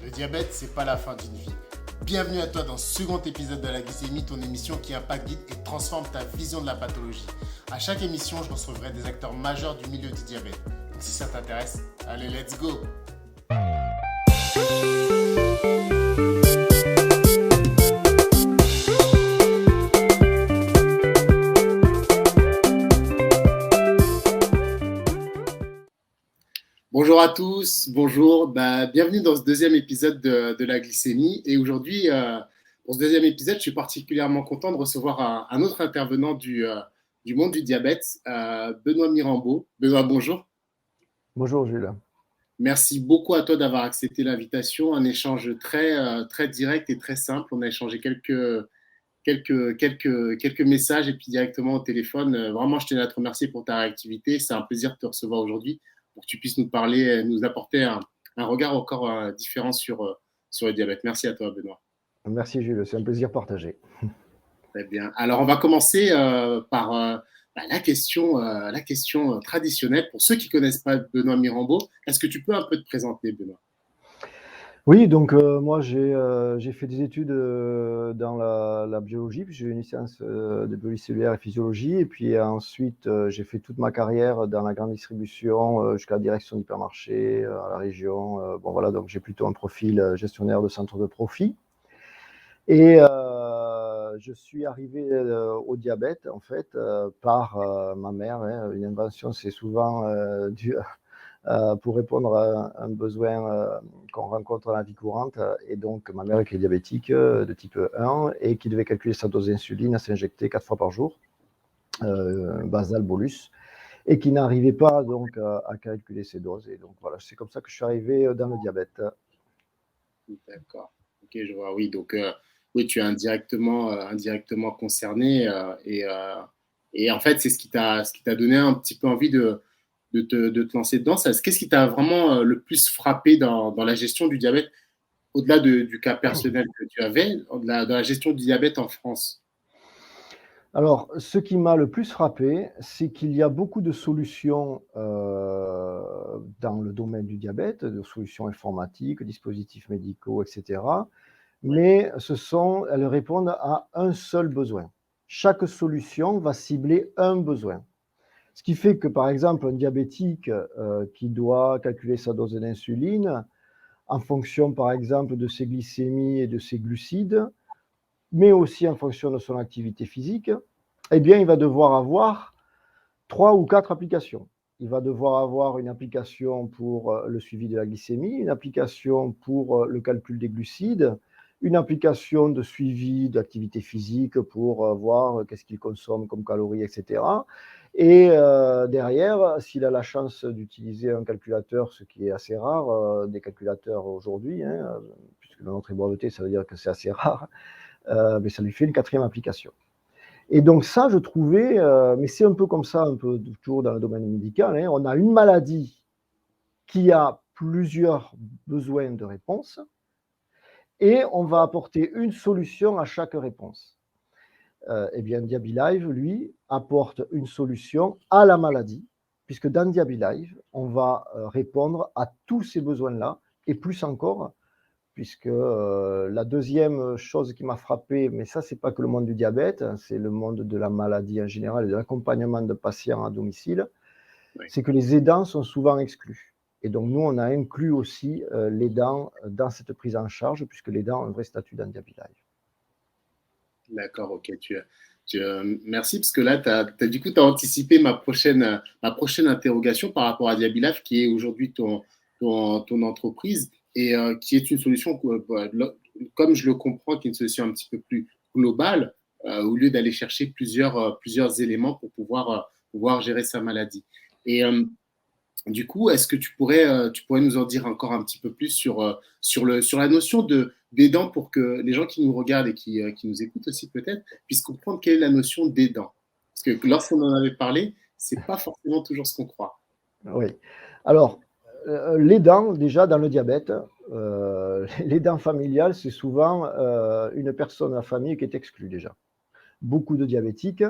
Le diabète, c'est pas la fin d'une vie. Bienvenue à toi dans ce second épisode de la glycémie, ton émission qui impacte, guide et transforme ta vision de la pathologie. À chaque émission, je recevrai des acteurs majeurs du milieu du diabète. Donc si ça t'intéresse, allez, let's go! Bonjour à tous, bonjour, bienvenue dans ce deuxième épisode de la glycémie. Et aujourd'hui, pour ce deuxième épisode, je suis particulièrement content de recevoir un autre intervenant du monde du diabète, Benoît Mirambeau. Benoît, bonjour. Bonjour Jules. Merci beaucoup à toi d'avoir accepté l'invitation, un échange très direct et très simple. On a échangé quelques messages et puis directement au téléphone. Vraiment, je tenais à te remercier pour ta réactivité. C'est un plaisir de te recevoir aujourd'hui pour que tu puisses nous parler, nous apporter un regard encore différent sur le diabète. Merci à toi, Benoît. Merci Jules, c'est un plaisir partagé. Très bien. Alors, on va commencer par la question traditionnelle. Pour ceux qui ne connaissent pas Benoît Mirambeau, est-ce que tu peux un peu te présenter, Benoît ? Oui, donc moi j'ai fait des études dans la biologie, puis j'ai eu une licence de biologie cellulaire et physiologie, et puis ensuite j'ai fait toute ma carrière dans la grande distribution jusqu'à la direction d'hypermarché à la région. Bon voilà, donc j'ai plutôt un profil gestionnaire de centre de profit. Et je suis arrivé au diabète en fait par ma mère. Une invention, c'est souvent dû pour répondre à un besoin qu'on rencontre dans la vie courante. Et donc, ma mère qui est diabétique de type 1 et qui devait calculer sa dose d'insuline à s'injecter 4 fois par jour, basal bolus, et qui n'arrivait pas donc à calculer ses doses. Et donc, voilà, c'est comme ça que je suis arrivé dans le diabète. D'accord. Ok, je vois. Oui, donc oui, tu es indirectement concerné et en fait, c'est ce qui t'a donné un petit peu envie de te lancer dedans. Qu'est-ce qui t'a vraiment le plus frappé dans la gestion du diabète, au-delà du cas personnel que tu avais, dans la gestion du diabète en France ? Alors, ce qui m'a le plus frappé, c'est qu'il y a beaucoup de solutions dans le domaine du diabète, de solutions informatiques, dispositifs médicaux, etc. Mais elles répondent à un seul besoin. Chaque solution va cibler un besoin. Ce qui fait que, par exemple, un diabétique qui doit calculer sa dose d'insuline en fonction, par exemple, de ses glycémies et de ses glucides, mais aussi en fonction de son activité physique, eh bien, il va devoir avoir 3 ou 4 applications. Il va devoir avoir une application pour le suivi de la glycémie, une application pour le calcul des glucides, une application de suivi de l'activité physique pour voir qu'est-ce qu'il consomme comme calories, etc. Et derrière, s'il a la chance d'utiliser un calculateur, ce qui est assez rare, des calculateurs aujourd'hui, puisque dans notre breveté, ça veut dire que c'est assez rare, mais ça lui fait une 4e application. Et donc ça, je trouvais, mais c'est un peu comme ça, un peu toujours dans le domaine médical, on a une maladie qui a plusieurs besoins de réponse et on va apporter une solution à chaque réponse. Eh bien, DiabiLive, lui, apporte une solution à la maladie, puisque dans DiabiLive, on va répondre à tous ces besoins-là, et plus encore, puisque la deuxième chose qui m'a frappé, mais ça, c'est pas que le monde du diabète, c'est le monde de la maladie en général et de l'accompagnement de patients à domicile, c'est que les aidants sont souvent exclus. Et donc, nous, on a inclus aussi l'aidant dans cette prise en charge, puisque l'aidant a un vrai statut dans DiabiLive. D'accord, ok. Merci, parce que là, du coup, tu as anticipé ma prochaine interrogation par rapport à DiabiLive, qui est aujourd'hui ton entreprise, et qui est une solution, comme je le comprends, qui est une solution un petit peu plus globale, au lieu d'aller chercher plusieurs éléments pour pouvoir gérer sa maladie. Et du coup, est-ce que tu pourrais nous en dire encore un petit peu plus sur la notion d'aidant, pour que les gens qui nous regardent et qui nous écoutent aussi peut-être puissent comprendre quelle est la notion d'aidant. Parce que lorsqu'on en avait parlé, c'est pas forcément toujours ce qu'on croit. Oui. Alors, l'aidant, déjà dans le diabète, l'aidant familial, c'est souvent une personne de la famille qui est exclue déjà. Beaucoup de diabétiques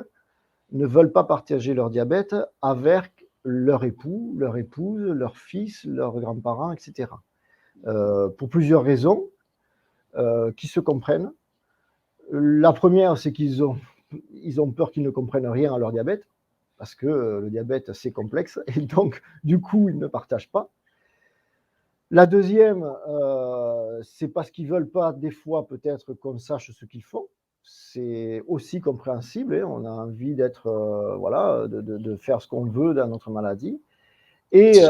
ne veulent pas partager leur diabète avec leur époux, leur épouse, leur fils, leurs grands-parents, etc. pour plusieurs raisons qui se comprennent. La première, c'est qu'ils ont peur qu'ils ne comprennent rien à leur diabète, parce que le diabète, c'est complexe, et donc, du coup, ils ne partagent pas. La deuxième, c'est parce qu'ils ne veulent pas, des fois, peut-être qu'on sache ce qu'ils font. C'est aussi compréhensible, hein, on a envie d'être, voilà, de faire ce qu'on veut dans notre maladie. Et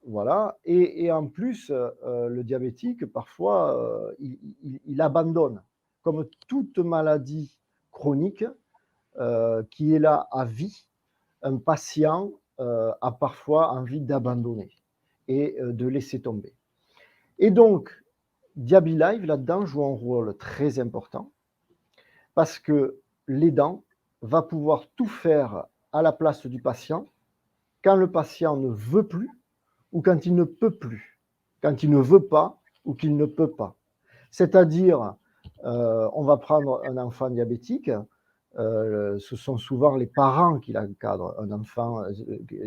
voilà. Et en plus, le diabétique, parfois, il abandonne. Comme toute maladie chronique qui est là à vie, un patient a parfois envie d'abandonner et de laisser tomber. Et donc, DiabiLive, là-dedans, joue un rôle très important parce que l'aidant va pouvoir tout faire à la place du patient quand le patient ne veut plus ou quand il ne peut plus, quand il ne veut pas ou qu'il ne peut pas. C'est-à-dire, on va prendre un enfant diabétique, ce sont souvent les parents qui l'encadrent, un enfant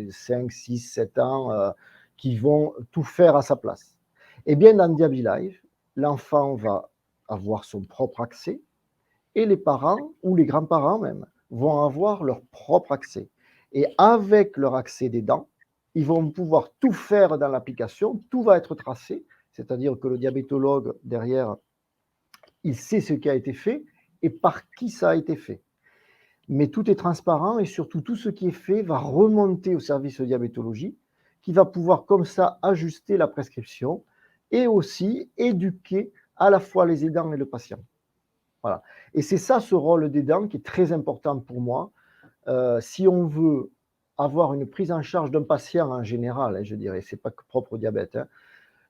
5, 6, 7 ans, qui vont tout faire à sa place. Eh bien, dans DiabiLive, l'enfant va avoir son propre accès et les parents, ou les grands-parents même, vont avoir leur propre accès. Et avec leur accès d'aidant, ils vont pouvoir tout faire dans l'application, tout va être tracé, c'est-à-dire que le diabétologue derrière, il sait ce qui a été fait et par qui ça a été fait. Mais tout est transparent et surtout tout ce qui est fait va remonter au service de diabétologie qui va pouvoir comme ça ajuster la prescription et aussi éduquer à la fois les aidants et le patient. Voilà. Et c'est ça ce rôle d'aidant qui est très important pour moi. Si on veut avoir une prise en charge d'un patient en général, hein, je dirais, c'est pas que propre au diabète, hein,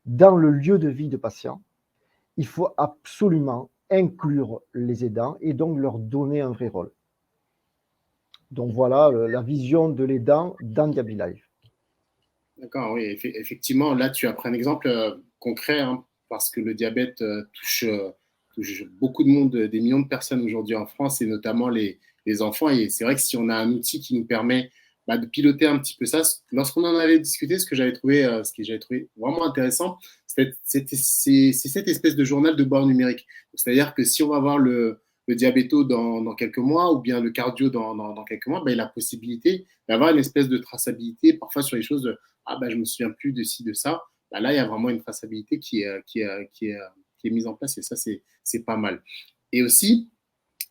dans le lieu de vie de patient, il faut absolument inclure les aidants et donc leur donner un vrai rôle. Donc voilà la vision de l'aidant dans DiabiLive. D'accord, oui, effectivement, là tu as pris un exemple concret, hein, parce que le diabète touche beaucoup de monde, des millions de personnes aujourd'hui en France, et notamment les enfants. Et c'est vrai que si on a un outil qui nous permet de piloter un petit peu ça, lorsqu'on en avait discuté, ce que j'avais trouvé vraiment intéressant, c'est cette espèce de journal de bord numérique. C'est-à-dire que si on va voir le diabéto dans quelques mois, ou bien le cardio dans quelques mois, il a la possibilité d'avoir une espèce de traçabilité, parfois sur les choses ah je me souviens plus de ci, de ça, là, il y a vraiment une traçabilité qui est mise en place, et ça, c'est pas mal. Et aussi,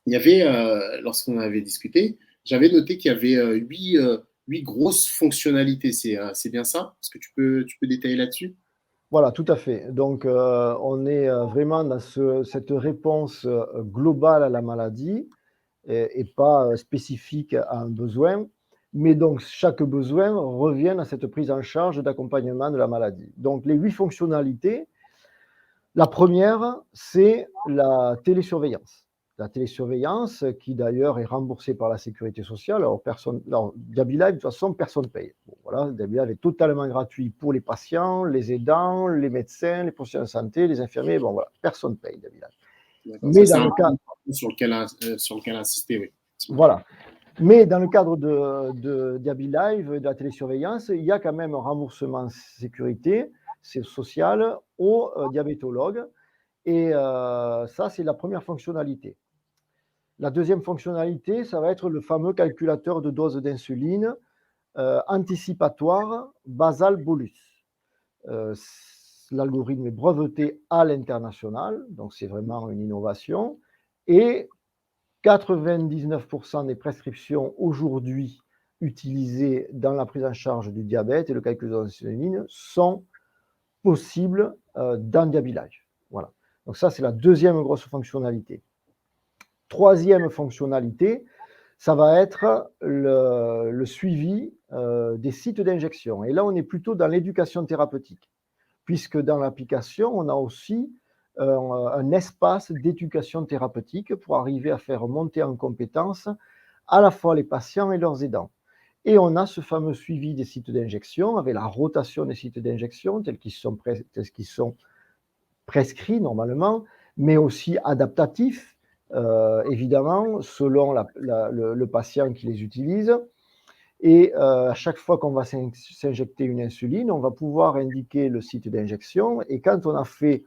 il y avait, lorsqu'on avait discuté, j'avais noté qu'il y avait huit grosses fonctionnalités. C'est bien ça? Est-ce que tu peux détailler là-dessus? Voilà, tout à fait. Donc, on est vraiment dans cette réponse globale à la maladie et pas spécifique à un besoin. Mais donc, chaque besoin revient à cette prise en charge d'accompagnement de la maladie. Donc, les 8 fonctionnalités, la première, c'est la télésurveillance. La télésurveillance, qui d'ailleurs est remboursée par la sécurité sociale. Alors, DiabiLive, de toute façon, personne ne paye. Bon, voilà, DiabiLive est totalement gratuit pour les patients, les aidants, les médecins, les professionnels de santé, les infirmiers. Bon, voilà, personne ne paye DiabiLive. Mais ça, Mais c'est dans un le cas, point sur lequel insister, oui. voilà. Mais dans le cadre de DiabiLive, de la télésurveillance, il y a quand même un remboursement sécurité social aux diabétologues. Et ça, c'est la première fonctionnalité. La deuxième fonctionnalité, ça va être le fameux calculateur de dose d'insuline anticipatoire basal bolus. L'algorithme est breveté à l'international, donc c'est vraiment une innovation. Et 99% des prescriptions aujourd'hui utilisées dans la prise en charge du diabète et le calcul de l'insuline sont possibles dans DiabiLive. Voilà. Donc ça, c'est la deuxième grosse fonctionnalité. Troisième fonctionnalité, ça va être le suivi des sites d'injection. Et là, on est plutôt dans l'éducation thérapeutique, puisque dans l'application, on a aussi un espace d'éducation thérapeutique pour arriver à faire monter en compétence à la fois les patients et leurs aidants. Et on a ce fameux suivi des sites d'injection avec la rotation des sites d'injection tels qu'ils sont prescrits normalement, mais aussi adaptatifs, évidemment, selon le patient qui les utilise. Et à chaque fois qu'on va s'injecter une insuline, on va pouvoir indiquer le site d'injection. Et quand on a fait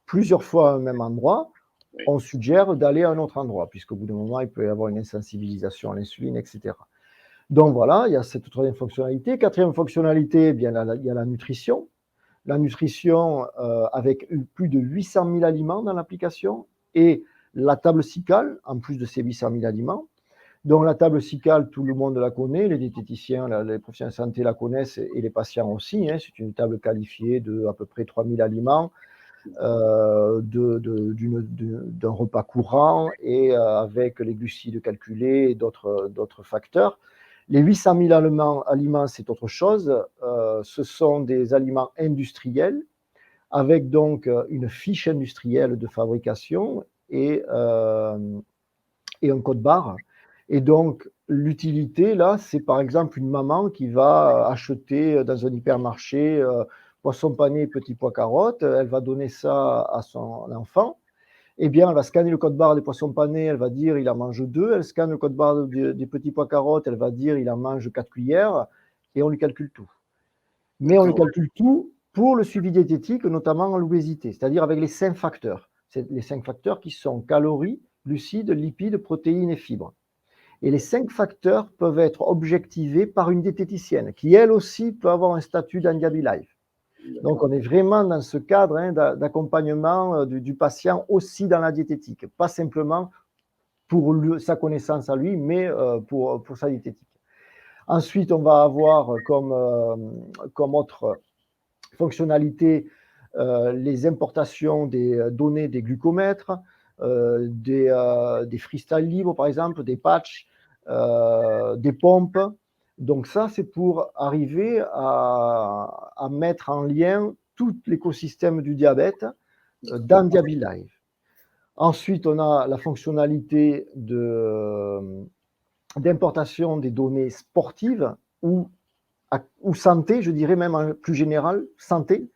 plusieurs fois au même endroit, Oui. on suggère d'aller à un autre endroit, puisqu'au bout d'un moment, il peut y avoir une insensibilisation à l'insuline, etc. Donc voilà, il y a cette troisième fonctionnalité. Quatrième fonctionnalité, eh bien, il y a la nutrition. La nutrition avec plus de 800 000 aliments dans l'application et la table SICAL, en plus de ces 800 000 aliments. Donc la table SICAL, tout le monde la connaît, les diététiciens, les professionnels de santé la connaissent et les patients aussi. Hein. C'est une table qualifiée de à peu près 3000 aliments d'un repas courant et avec les glucides calculés et d'autres facteurs. Les 800 000 aliments, c'est autre chose. Ce sont des aliments industriels avec donc une fiche industrielle de fabrication et un code barre. Et donc, l'utilité, là, c'est par exemple une maman qui va acheter dans un hypermarché poisson pané, petit pois carottes. Elle va donner ça à son enfant. Eh bien, elle va scanner le code barre des poissons panés, elle va dire il en mange 2. Elle scanne le code barre des petits pois carottes, elle va dire il en mange 4 cuillères. Et on lui calcule tout. Mais on lui calcule tout pour le suivi diététique, notamment l'obésité, c'est-à-dire avec les 5 facteurs. C'est les 5 facteurs qui sont calories, glucides, lipides, protéines et fibres. Et les 5 facteurs peuvent être objectivés par une diététicienne, qui elle aussi peut avoir un statut d'Andiabi Life. Donc on est vraiment dans ce cadre d'accompagnement du patient aussi dans la diététique, pas simplement pour sa connaissance à lui, mais pour sa diététique. Ensuite, on va avoir comme autre fonctionnalité les importations des données des glucomètres, des freestyle libres par exemple, des patchs, des pompes. Donc ça, c'est pour arriver à mettre en lien tout l'écosystème du diabète dans Diaby Live. Ensuite, on a la fonctionnalité d'importation des données sportives ou santé, je dirais même en plus général, santé,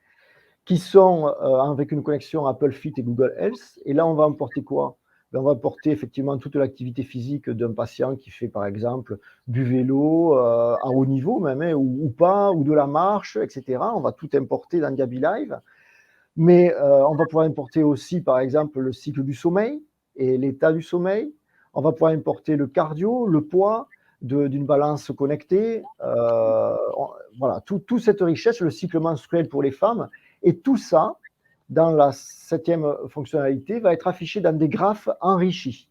qui sont avec une connexion Apple Fit et Google Health. Et là, on va importer quoi? On va importer effectivement toute l'activité physique d'un patient qui fait par exemple du vélo à haut niveau même, hein, ou pas, ou de la marche, etc. On va tout importer dans Diaby Live. Mais on va pouvoir importer aussi par exemple le cycle du sommeil et l'état du sommeil. On va pouvoir importer le cardio, le poids d'une balance connectée. Voilà, toute cette richesse, le cycle menstruel pour les femmes. Et tout ça, dans la 7e fonctionnalité, va être affiché dans des graphes enrichis.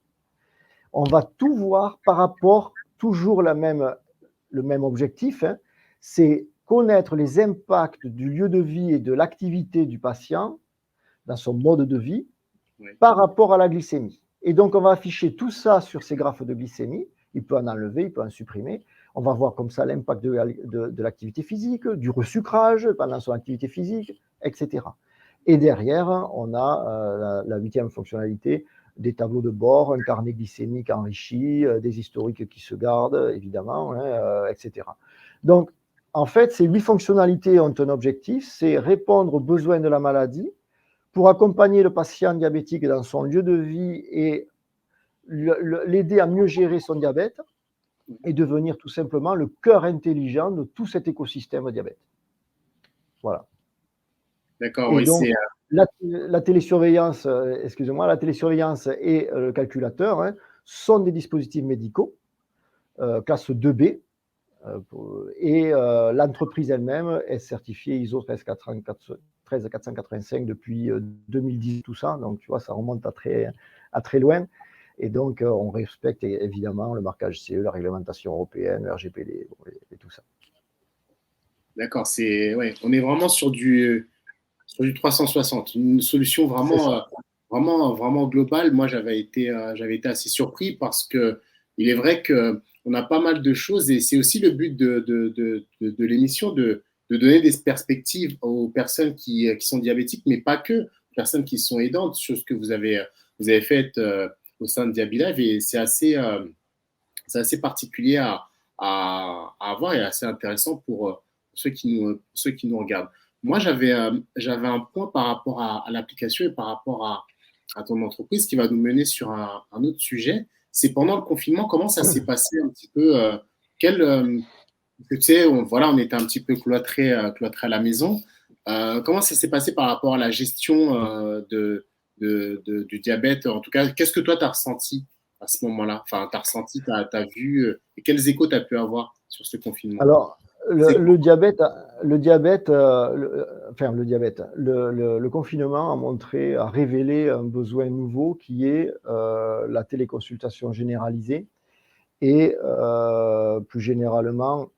On va tout voir par rapport, toujours le même objectif, hein, c'est connaître les impacts du lieu de vie et de l'activité du patient dans son mode de vie par rapport à la glycémie. Et donc, on va afficher tout ça sur ces graphes de glycémie. Il peut en enlever, il peut en supprimer. On va voir comme ça l'impact de l'activité physique, du resucrage pendant son activité physique, etc. Et derrière, on a la 8e fonctionnalité, des tableaux de bord, un carnet glycémique enrichi, des historiques qui se gardent, évidemment, hein, etc. Donc, en fait, ces 8 fonctionnalités ont un objectif, c'est répondre aux besoins de la maladie pour accompagner le patient diabétique dans son lieu de vie et l'aider à mieux gérer son diabète et devenir tout simplement le cœur intelligent de tout cet écosystème diabète. Voilà. D'accord, et oui, donc, c'est. la télésurveillance, excusez-moi, la télésurveillance et le calculateur hein, sont des dispositifs médicaux, classe 2B, et l'entreprise elle-même est certifiée ISO 13485 depuis 2010, tout ça. Donc, tu vois, ça remonte à très loin. Et donc, on respecte évidemment le marquage CE, la réglementation européenne, le RGPD et tout ça. D'accord, ouais, on est vraiment sur du 360, une solution vraiment globale. Moi, j'avais été assez surpris parce que il est vrai que on a pas mal de choses et c'est aussi le but de l'émission de donner des perspectives aux personnes qui sont diabétiques, mais pas que, aux personnes qui sont aidantes, sur ce que vous avez fait au sein de Diabylive et c'est assez particulier à avoir et assez intéressant pour ceux qui nous regardent. Moi, j'avais un point par rapport à l'application et par rapport à ton entreprise qui va nous mener sur un autre sujet. C'est pendant le confinement, comment ça s'est passé un petit peu quel, que tu sais, on était un petit peu cloîtrés à la maison. Comment ça s'est passé par rapport à la gestion du diabète? En tout cas, qu'est-ce que toi, tu as ressenti à ce moment-là? Enfin, tu as ressenti, tu as vu, et quels échos tu as pu avoir sur ce confinement? Alors, C'est le diabète, enfin le diabète, le confinement a montré, a révélé un besoin nouveau qui est la téléconsultation généralisée et plus généralement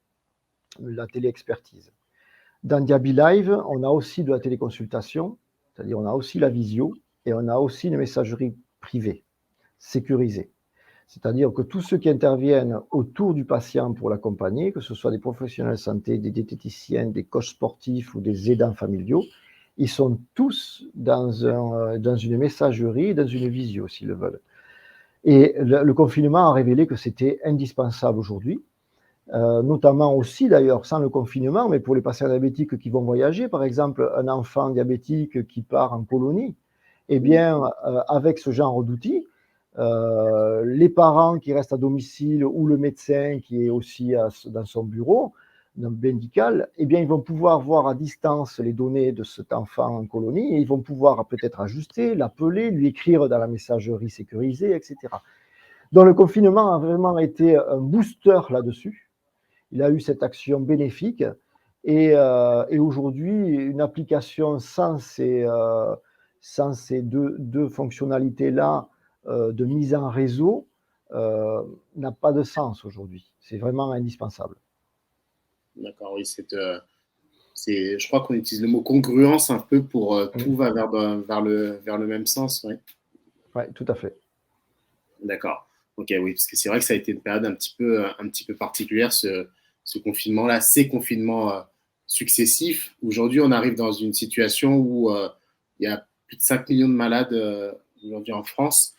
la téléexpertise. Dans Diaby Live, on a aussi de la téléconsultation, c'est-à-dire on a aussi la visio et on a aussi une messagerie privée, sécurisée. C'est-à-dire que tous ceux qui interviennent autour du patient pour l'accompagner, que ce soit des professionnels de santé, des diététiciens, des coachs sportifs ou des aidants familiaux, ils sont tous dans une messagerie, dans une visio s'ils le veulent. Et le confinement a révélé que c'était indispensable aujourd'hui, notamment aussi d'ailleurs sans le confinement, mais pour les patients diabétiques qui vont voyager, par exemple un enfant diabétique qui part en colonie, eh bien avec ce genre d'outils, les parents qui restent à domicile ou le médecin qui est aussi dans son bureau médical, eh bien, ils vont pouvoir voir à distance les données de cet enfant en colonie et ils vont pouvoir peut-être ajuster, l'appeler, lui écrire dans la messagerie sécurisée, etc. Donc, le confinement a vraiment été un booster là-dessus. Il a eu cette action bénéfique et aujourd'hui, une application sans ces deux fonctionnalités-là de mise en réseau n'a pas de sens aujourd'hui. C'est vraiment indispensable. D'accord, oui, je crois qu'on utilise le mot congruence un peu pour tout va vers le même sens. Ouais. Oui, tout à fait. D'accord. Ok, oui, parce que c'est vrai que ça a été une période un petit peu particulière, ce confinement-là, ces confinements successifs. Aujourd'hui, on arrive dans une situation où il y a plus de 5 millions de malades aujourd'hui en France.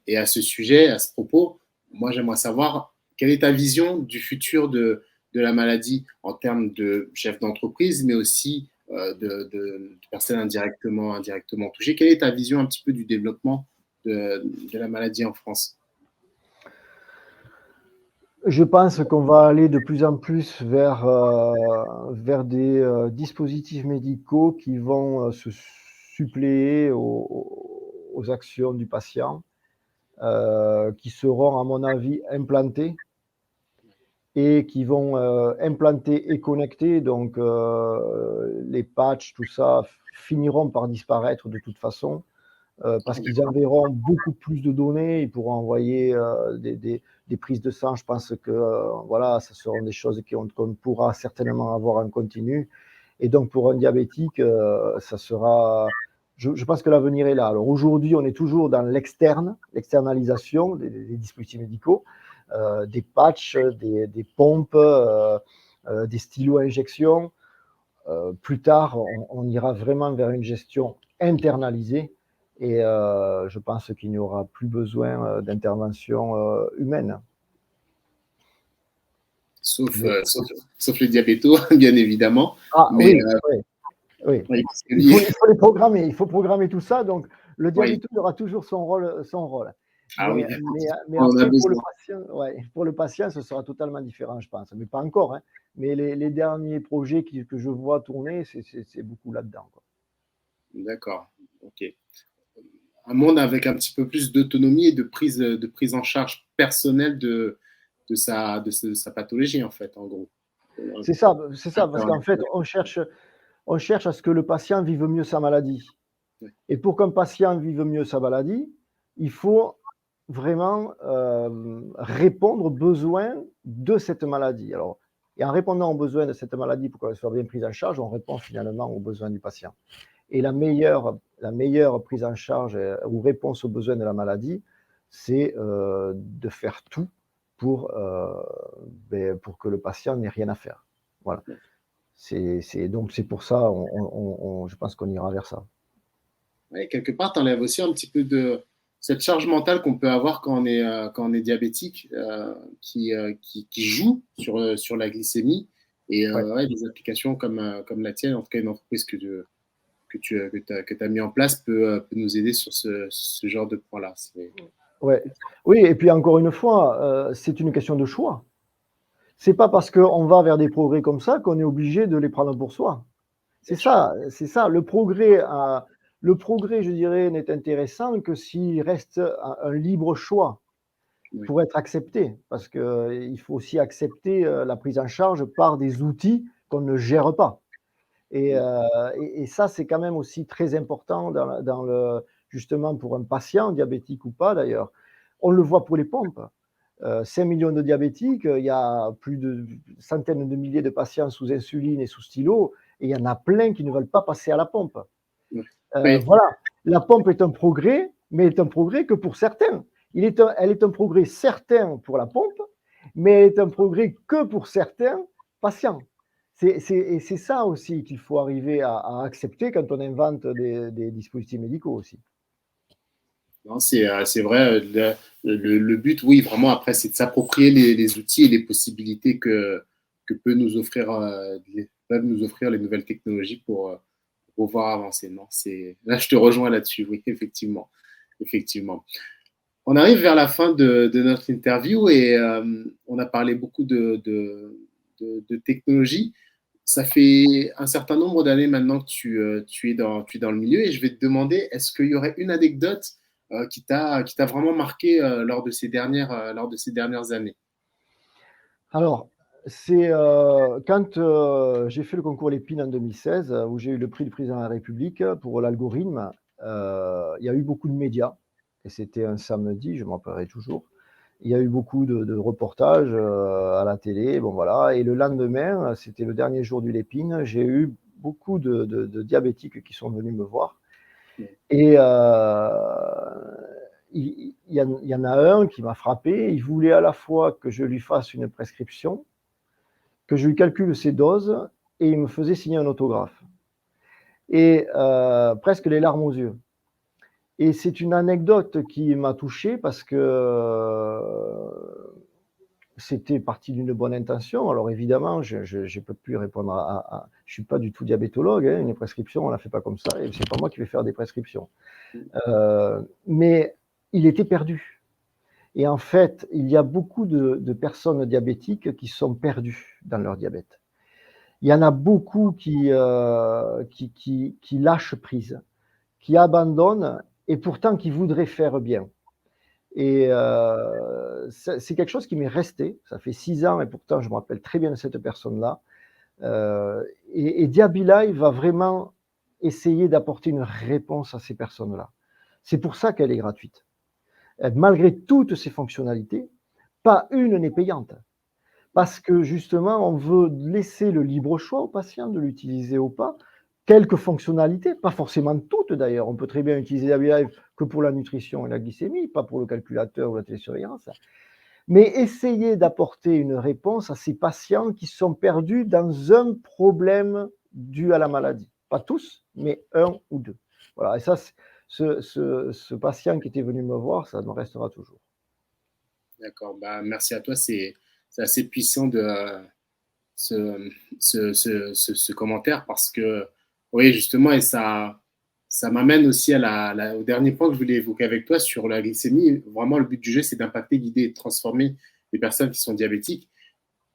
Et à ce sujet, à ce propos, moi, j'aimerais savoir quelle est ta vision du futur de la maladie en termes de chef d'entreprise, mais aussi de personnes indirectement touchées. Quelle est ta vision un petit peu du développement de la maladie en France? Je pense qu'on va aller de plus en plus vers des dispositifs médicaux qui vont se suppléer aux actions du patient, qui seront, à mon avis, implantés et qui vont implanter et connecter. Donc, les patchs, tout ça, finiront par disparaître de toute façon. Parce qu'ils enverront beaucoup plus de données, ils pourront envoyer des prises de sang. Je pense que voilà, ce seront des choses qu'on pourra certainement avoir en continu. Et donc pour un diabétique, ça sera. Je pense que l'avenir est là. Alors aujourd'hui, on est toujours dans l'externalisation des dispositifs médicaux, des patchs, des pompes, des stylos à injection. Plus tard, on ira vraiment vers une gestion internalisée et je pense qu'il n'y aura plus besoin d'intervention humaine. Sauf, Mais, sauf les diabétos, bien évidemment. Mais oui, oui, oui. oui, Il faut les programmer, il faut programmer tout ça. Donc, le oui. diabète aura toujours son rôle, son rôle. Ah oui, Mais on en a après, besoin. pour le patient, ce sera totalement différent, je pense. Mais pas encore, hein. Mais les derniers projets que je vois tourner, c'est beaucoup là-dedans, quoi. D'accord. Ok. Un monde avec un petit peu plus d'autonomie et de prise en charge personnelle de sa pathologie, en fait, en gros. C'est ça, parce qu'en fait, on cherche à ce que le patient vive mieux sa maladie. Et pour qu'un patient vive mieux sa maladie, il faut vraiment répondre aux besoins de cette maladie. Alors, et en répondant aux besoins de cette maladie pour qu'elle soit bien prise en charge, on répond finalement aux besoins du patient. Et la meilleure prise en charge ou réponse aux besoins de la maladie, c'est de faire tout pour, pour que le patient n'ait rien à faire. Voilà. Donc c'est pour ça, je pense qu'on ira vers ça. Ouais, quelque part, tu enlèves aussi un petit peu de cette charge mentale qu'on peut avoir quand on est diabétique, qui joue sur la glycémie. Et Ouais. ouais, des applications comme la tienne, en tout cas une entreprise que tu as mis en place, peut nous aider sur ce genre de point-là. Ouais. Oui, et puis encore une fois, c'est une question de choix. C'est pas parce qu'on va vers des progrès comme ça qu'on est obligé de les prendre pour soi. C'est ça, c'est ça. Le progrès, je dirais, n'est intéressant que s'il reste un libre choix Oui. pour être accepté, parce qu'il faut aussi accepter la prise en charge par des outils qu'on ne gère pas. Et ça, c'est quand même aussi très important justement pour un patient, diabétique ou pas d'ailleurs. On le voit pour les pompes. 5 millions de diabétiques, il y a plus de centaines de milliers de patients sous insuline et sous stylo, et il y en a plein qui ne veulent pas passer à la pompe. Oui. Voilà, la pompe est un progrès, mais est un progrès que pour certains. Elle est un progrès certain pour la pompe, mais elle est un progrès que pour certains patients. Et c'est ça aussi qu'il faut arriver à accepter quand on invente des dispositifs médicaux aussi. Non, c'est vrai. Le but, oui, vraiment, après, c'est de s'approprier les outils et les possibilités que peuvent nous offrir les nouvelles technologies pour pouvoir avancer. Non, là, je te rejoins là-dessus, oui, effectivement. Effectivement. On arrive vers la fin de notre interview et on a parlé beaucoup de technologie. Ça fait un certain nombre d'années maintenant que tu es dans le milieu et je vais te demander, est-ce qu'il y aurait une anecdote qui t'a vraiment marqué lors de ces dernières années? Alors, c'est quand j'ai fait le concours Lépine en 2016, où j'ai eu le prix du président de la République pour l'algorithme, il y a eu beaucoup de médias, et c'était un samedi, je m'en rappellerai toujours. Il y a eu beaucoup de reportages à la télé, bon voilà. Et le lendemain, c'était le dernier jour du Lépine, j'ai eu beaucoup de diabétiques qui sont venus me voir. Et il y en a un qui m'a frappé. Il voulait à la fois que je lui fasse une prescription, que je lui calcule ses doses, et il me faisait signer un autographe. Et presque les larmes aux yeux. Et c'est une anecdote qui m'a touché parce que c'était parti d'une bonne intention. Alors évidemment, je ne peux plus répondre je ne suis pas du tout diabétologue, hein, une prescription, on ne la fait pas comme ça, et c'est pas moi qui vais faire des prescriptions. Mais il était perdu. Et en fait, il y a beaucoup de personnes diabétiques qui sont perdues dans leur diabète. Il y en a beaucoup qui lâchent prise, qui abandonnent, et pourtant qui voudraient faire bien. Et c'est quelque chose qui m'est resté. Ça fait 6 ans et pourtant je me rappelle très bien de cette personne-là. Et Diaby va vraiment essayer d'apporter une réponse à ces personnes-là. C'est pour ça qu'elle est gratuite. Malgré toutes ses fonctionnalités, pas une n'est payante. Parce que justement, on veut laisser le libre choix au patient de l'utiliser ou pas. Quelques fonctionnalités, pas forcément toutes d'ailleurs. On peut très bien utiliser Diaby que pour la nutrition et la glycémie, pas pour le calculateur ou la télésurveillance. Mais essayer d'apporter une réponse à ces patients qui sont perdus dans un problème dû à la maladie. Pas tous, mais un ou deux. Voilà, et ça, ce patient qui était venu me voir, ça me restera toujours. D'accord, bah, merci à toi. C'est assez puissant de ce commentaire parce que, oui, justement, et ça m'amène aussi au dernier point que je voulais évoquer avec toi sur la glycémie. Vraiment, le but du jeu, c'est d'impacter, guider et de transformer les personnes qui sont diabétiques.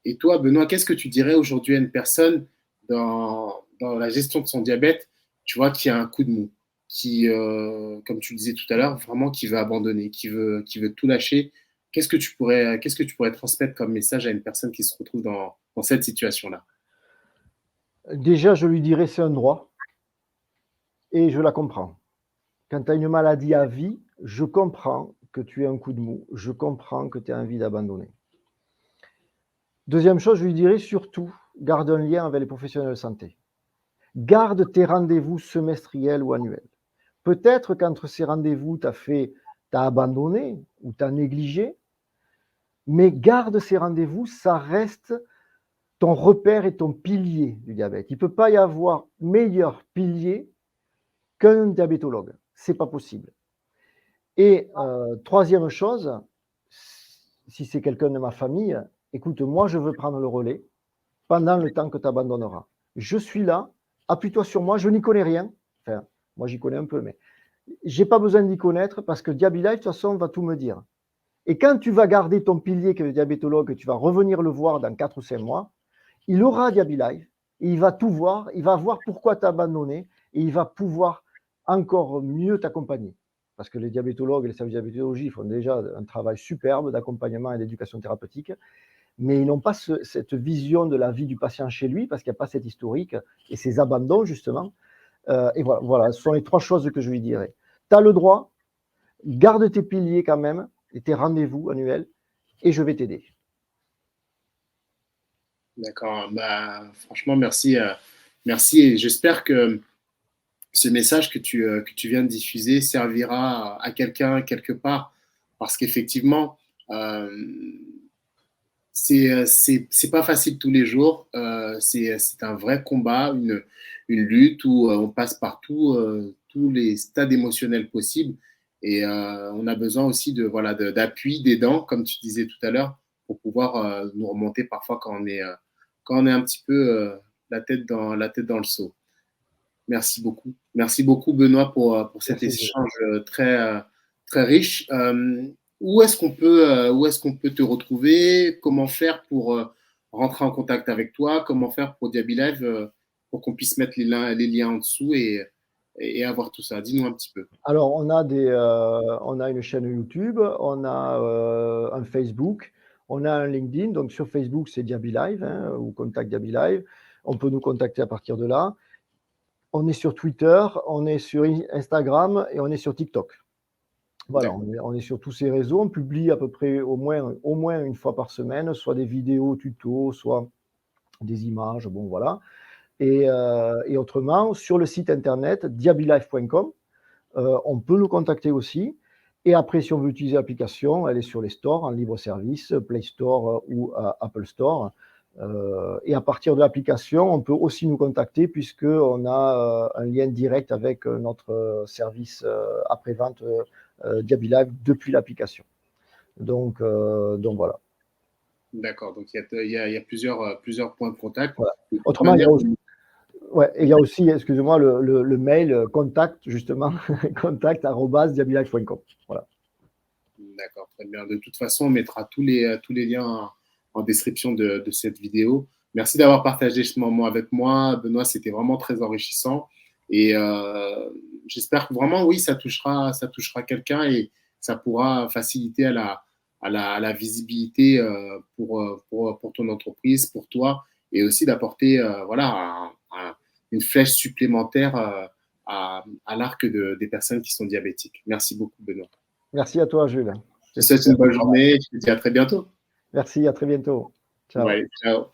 Et toi, Benoît, qu'est-ce que tu dirais aujourd'hui à une personne dans la gestion de son diabète, tu vois, qui a un coup de mou, comme tu le disais tout à l'heure, vraiment qui veut abandonner, qui veut tout lâcher. Qu'est-ce que tu pourrais transmettre comme message à une personne qui se retrouve dans cette situation-là? Déjà, je lui dirais c'est un droit et je la comprends. Quand tu as une maladie à vie, je comprends que tu aies un coup de mou, je comprends que tu aies envie d'abandonner. Deuxième chose, je lui dirais surtout, garde un lien avec les professionnels de santé. Garde tes rendez-vous semestriels ou annuels. Peut-être qu'entre ces rendez-vous, tu as abandonné ou tu as négligé, mais garde ces rendez-vous, ça reste ton repère et ton pilier du diabète. Il ne peut pas y avoir meilleur pilier qu'un diabétologue. Ce n'est pas possible. Et troisième chose, si c'est quelqu'un de ma famille, écoute, moi je veux prendre le relais pendant le temps que tu abandonneras. Je suis là, appuie-toi sur moi, je n'y connais rien. Enfin, moi j'y connais un peu, mais j'ai pas besoin d'y connaître parce que Diaby Life, de toute façon, va tout me dire. Et quand tu vas garder ton pilier qui est le diabétologue, et tu vas revenir le voir dans 4 ou 5 mois, il aura Diabilive, et il va tout voir, il va voir pourquoi tu as abandonné, et il va pouvoir encore mieux t'accompagner. Parce que les diabétologues et les services de diabétologie font déjà un travail superbe d'accompagnement et d'éducation thérapeutique, mais ils n'ont pas cette vision de la vie du patient chez lui, parce qu'il n'y a pas cet historique et ces abandons, justement. Et voilà, ce sont les 3 choses que je lui dirais. Tu as le droit, garde tes piliers quand même, et tes rendez-vous annuels, et je vais t'aider. D'accord. Bah, franchement, merci. Merci. Et j'espère que ce message que tu viens de diffuser servira à quelqu'un quelque part. Parce qu'effectivement, c'est pas facile tous les jours. C'est un vrai combat, une lutte où on passe par tous les stades émotionnels possibles. Et on a besoin aussi de voilà d'appui, d'aidants, comme tu disais tout à l'heure, pour pouvoir nous remonter parfois quand on est un petit peu la tête dans le seau. Merci beaucoup. Merci beaucoup, Benoît, pour cet Merci, Gilles. échange très riche. Où est-ce qu'on peut te retrouver? Comment faire pour rentrer en contact avec toi? Comment faire pour Diabilive pour qu'on puisse mettre les liens en dessous et avoir tout ça? Dis-nous un petit peu. Alors, on a une chaîne YouTube, on a un Facebook, on a un LinkedIn. Donc, sur Facebook, c'est Diabilive, hein, ou Contact Diabilive. On peut nous contacter à partir de là. On est sur Twitter, on est sur Instagram et on est sur TikTok. Voilà, on est sur tous ces réseaux. On publie à peu près au moins une fois par semaine, soit des vidéos tutos, soit des images. Bon, voilà. Et autrement, sur le site internet diabilife.com, on peut nous contacter aussi. Et après, si on veut utiliser l'application, elle est sur les stores en libre service, Play Store ou Apple Store. Et à partir de l'application, on peut aussi nous contacter puisqu'on a un lien direct avec notre service après-vente Diabilive depuis l'application. Donc voilà. D'accord. Donc, il y a plusieurs points de contact. Voilà. De toute Autrement, il y manière, a aussi, ouais, et il y a aussi, excusez-moi, le mail contact, justement, contact@diabilive.com. Voilà. d'accord, très bien. De toute façon, on mettra tous les liens en description de cette vidéo. Merci d'avoir partagé ce moment avec moi, Benoît. C'était vraiment très enrichissant. Et j'espère que vraiment, oui, ça touchera quelqu'un et ça pourra faciliter à la visibilité pour ton entreprise, pour toi, et aussi d'apporter voilà, une flèche supplémentaire à l'arc des personnes qui sont diabétiques. Merci beaucoup, Benoît. Merci à toi, Jules. Je C'est te souhaite une super. bonne journée. Je te dis à très bientôt. Merci, à très bientôt. Ciao. Ouais, ciao.